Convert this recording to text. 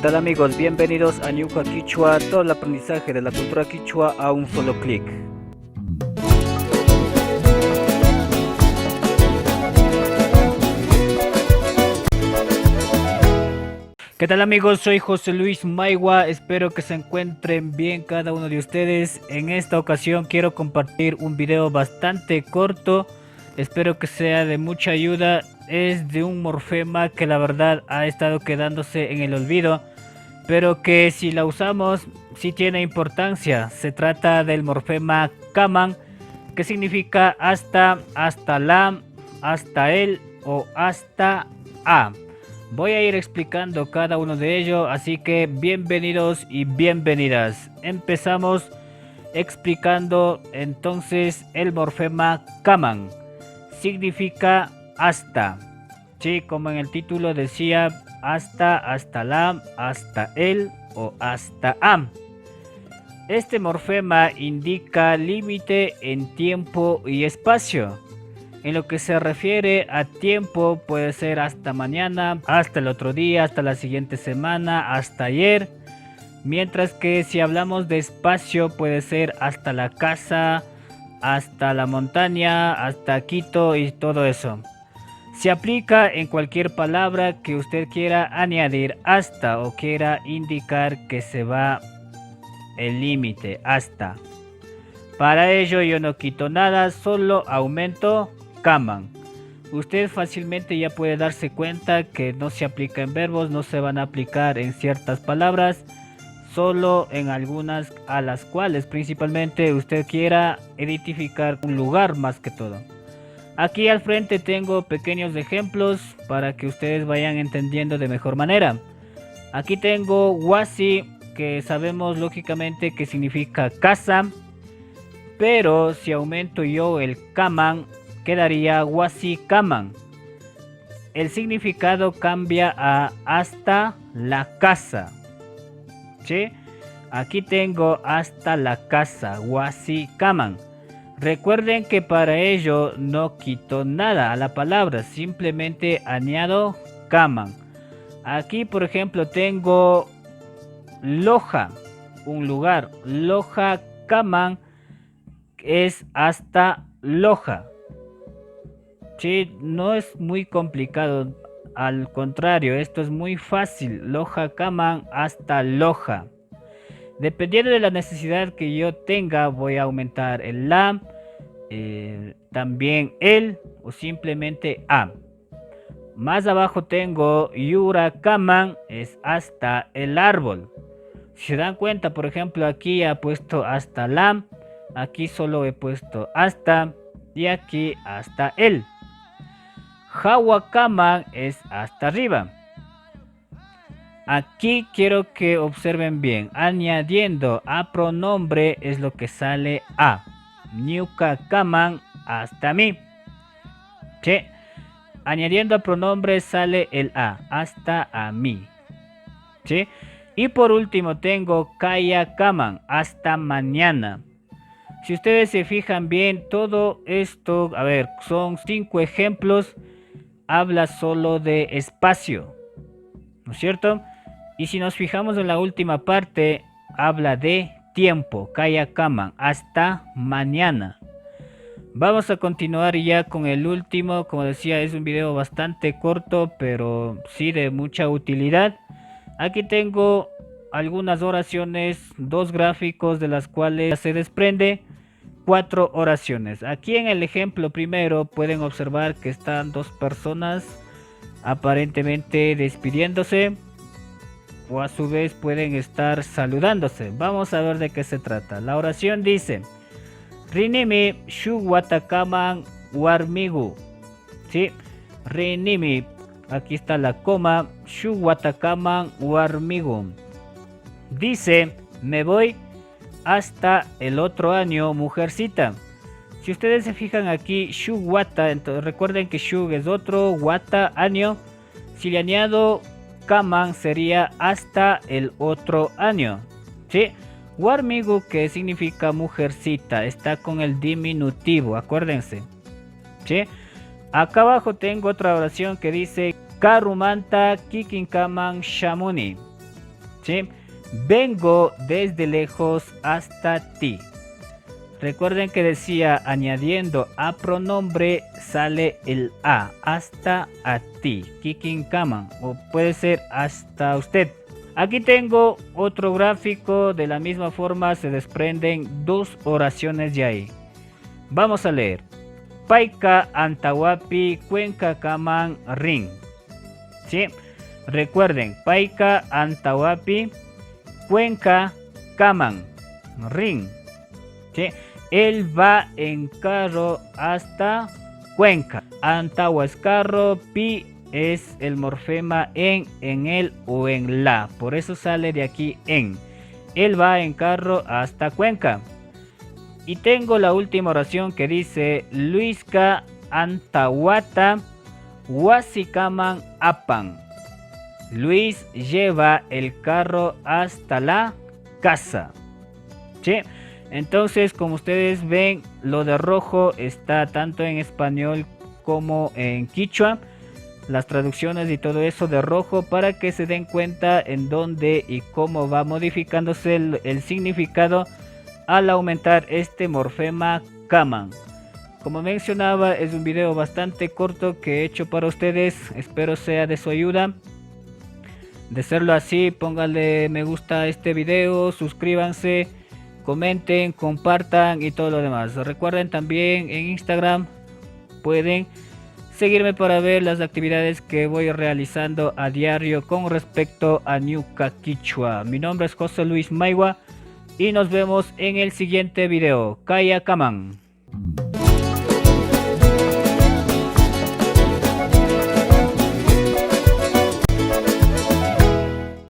tal amigos? Bienvenidos a Ñuka Quichua, todo el aprendizaje de la cultura quichua a un solo clic. ¿Qué tal amigos? Soy José Luis Maigua, espero que se encuentren bien cada uno de ustedes. En esta ocasión quiero compartir un video bastante corto, espero que sea de mucha ayuda. Es de un morfema que la verdad ha estado quedándose en el olvido, pero que si la usamos sí tiene importancia. Se trata del morfema kaman, que significa hasta, hasta la, hasta el o hasta a. Voy a ir explicando cada uno de ellos, así que bienvenidos y bienvenidas. Empezamos explicando entonces el morfema kaman. Significa hasta. Sí, como en el título decía, hasta, hasta la, hasta el o hasta a. Este morfema indica límite en tiempo y espacio. En lo que se refiere a tiempo, puede ser hasta mañana, hasta el otro día, hasta la siguiente semana, hasta ayer. Mientras que si hablamos de espacio, puede ser hasta la casa, hasta la montaña, hasta Quito y todo eso. Se aplica en cualquier palabra que usted quiera añadir hasta o quiera indicar que se va el límite hasta. Para ello yo no quito nada, solo aumento kaman. Usted fácilmente ya puede darse cuenta que no se aplica en verbos, no se van a aplicar en ciertas palabras, solo en algunas a las cuales principalmente usted quiera identificar un lugar más que todo. Aquí al frente tengo pequeños ejemplos para que ustedes vayan entendiendo de mejor manera. Aquí tengo wasi, que sabemos lógicamente que significa casa, pero si aumento yo el kaman, quedaría wasi kaman. El significado cambia a hasta la casa. ¿Sí? Aquí tengo hasta la casa, wasi kaman. Recuerden que para ello no quito nada a la palabra, simplemente añado kaman. Aquí por ejemplo tengo loja, un lugar. Loja kaman es hasta loja. Sí, no es muy complicado, al contrario, esto es muy fácil. Loja kaman hasta loja. Dependiendo de la necesidad que yo tenga, voy a aumentar el la, también el o simplemente a. Más abajo tengo yura kaman, es hasta el árbol. Si se dan cuenta, por ejemplo, aquí he puesto hasta la, aquí solo he puesto hasta y aquí hasta el. Hawa kaman es hasta arriba. Aquí quiero que observen bien, añadiendo a pronombre es lo que sale a. Ñuka kaman hasta mí. ¿Sí? Añadiendo a pronombre sale el a, hasta a mí. ¿Sí? Y por último tengo kaya kaman, hasta mañana. Si ustedes se fijan bien, todo esto, a ver, son 5 ejemplos, habla solo de espacio, ¿no es cierto? Y si nos fijamos en la última parte, habla de tiempo, kaya kaman, hasta mañana. Vamos a continuar ya con el último. Como decía, es un video bastante corto, pero sí de mucha utilidad. Aquí tengo algunas oraciones, 2 gráficos de las cuales se desprende 4 oraciones. Aquí en el ejemplo primero pueden observar que están 2 personas aparentemente despidiéndose, o a su vez pueden estar saludándose. Vamos a ver de qué se trata. La oración dice: Rinimi shu watakaman warmigu. ¿Sí? Rinimi, aquí está la coma, shu watakaman warmigu. Dice, me voy hasta el otro año, mujercita. Si ustedes se fijan aquí, shu wata, entonces recuerden que shu es otro, wata, año. Si le añado kaman sería hasta el otro año. ¿Sí? Warmigu, que significa mujercita, está con el diminutivo, acuérdense. ¿Sí? Acá abajo tengo otra oración que dice Karumanta kikinkaman shamuni. ¿sí? Vengo desde lejos hasta ti. Recuerden que decía añadiendo a pronombre sale el a, hasta a ti, kikin kaman, o puede ser hasta usted. Aquí tengo otro gráfico, de la misma forma se desprenden dos oraciones de ahí. Vamos a leer. Paika antawapi cuenca kaman ring. ¿Sí? Recuerden, Paika antawapi cuenca kaman ring. ¿Sí? Él va en carro hasta Cuenca. Antawa es carro, pi es el morfema en el o en la. Por eso sale de aquí en. Él va en carro hasta Cuenca. Y tengo la última oración que dice Luisca antawata wasikaman apan. Luis lleva el carro hasta la casa. ¿Sí? Entonces, como ustedes ven, lo de rojo está tanto en español como en quichua. Las traducciones y todo eso de rojo para que se den cuenta en dónde y cómo va modificándose el significado al aumentar este morfema kaman. Como mencionaba, es un video bastante corto que he hecho para ustedes. Espero sea de su ayuda. De serlo así, pónganle me gusta a este video, suscríbanse, comenten, compartan y todo lo demás. Recuerden también en Instagram pueden seguirme para ver las actividades que voy realizando a diario con respecto a Ñuka Quichua. Mi nombre es José Luis Maigua y nos vemos en el siguiente video. Kaya Kaman.